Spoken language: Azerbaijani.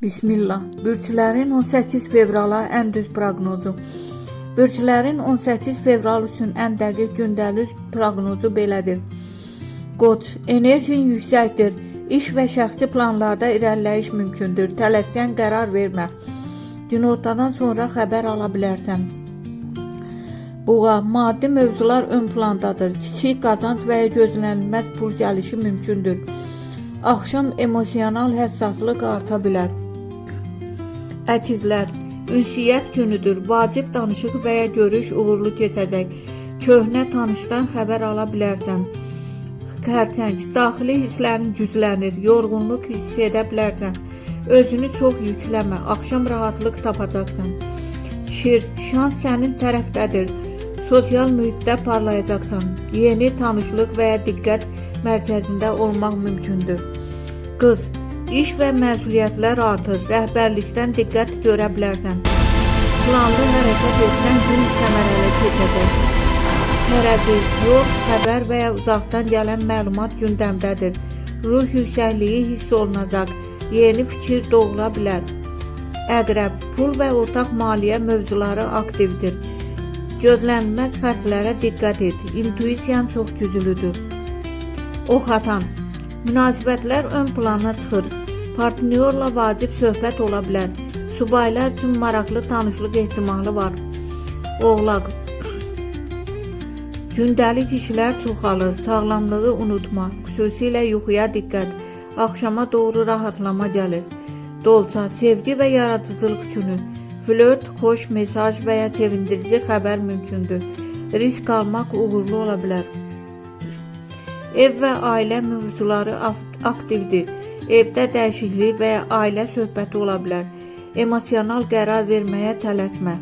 Bismillah. Bürclərin 18 fevrala ən düz proqnozu. Bürclərin 18 fevral üçün ən dəqiq gündəlik proqnozu belədir. Qoç, enerjin yüksəkdir. İş və şəxsi planlarda irəliləyiş mümkündür. Tələskən qərar vermə. Günortadan sonra xəbər ala bilərsən. Boğa, maddi mövzular ön plandadır. Kiçik qazanc və ya gözlənilməz pul gəlişi mümkündür. Axşam emosional həssaslıq arta bilər. Əkizlər, ünsiyyət günüdür. Vacib danışıq və ya görüş uğurlu keçəcək. Köhnə tanışdan xəbər ala bilərsən. Xərçəng, daxili hisslərin güclənir. Yorğunluq hiss edə bilərsən. Özünü çox yükləmə. Axşam rahatlıq tapacaqsan. Şir, şans sənin tərəfdədir. Sosial mühitdə parlayacaqsan. Yeni tanışlıq və ya diqqət mərkəzində olmaq mümkündür. Qız, iş və məsuliyyətlər artır. Rəhbərlikdən diqqət görə bilərsən. Planlı hərəkət etsən gün səmərəli keçəcək. Tərəzi, yol, xəbər və ya uzaqdan gələn məlumat gündəmdədir. Ruh yüksəkliyi hiss olunacaq. Yeni fikir doğula bilər. Əqrəb, pul və ortaq maliyyə mövzuları aktivdir. Gözlənilməz xərclərə diqqət et. İntuisiyan çox güclüdür. Ox atan, münasibətlər ön plana çıxır. Partnyorla vacib söhbət ola bilər. Subaylar üçün maraqlı tanışlıq ehtimalı var. Oğlaq, gündəlik işlər çoxalır. Sağlamlığı unutma. Xüsusilə yuxuya diqqət. Axşama doğru rahatlama gəlir. Dolça, sevgi və yaradıcılıq günü. Flört, xoş mesaj və ya sevindirici xəbər mümkündür. Risk almaq uğurlu ola bilər. Ev və ailə mövzuları aktivdir. Evdə dəyişiklik və ya ailə söhbəti ola bilər. Emosional qərar verməyə tələsmə.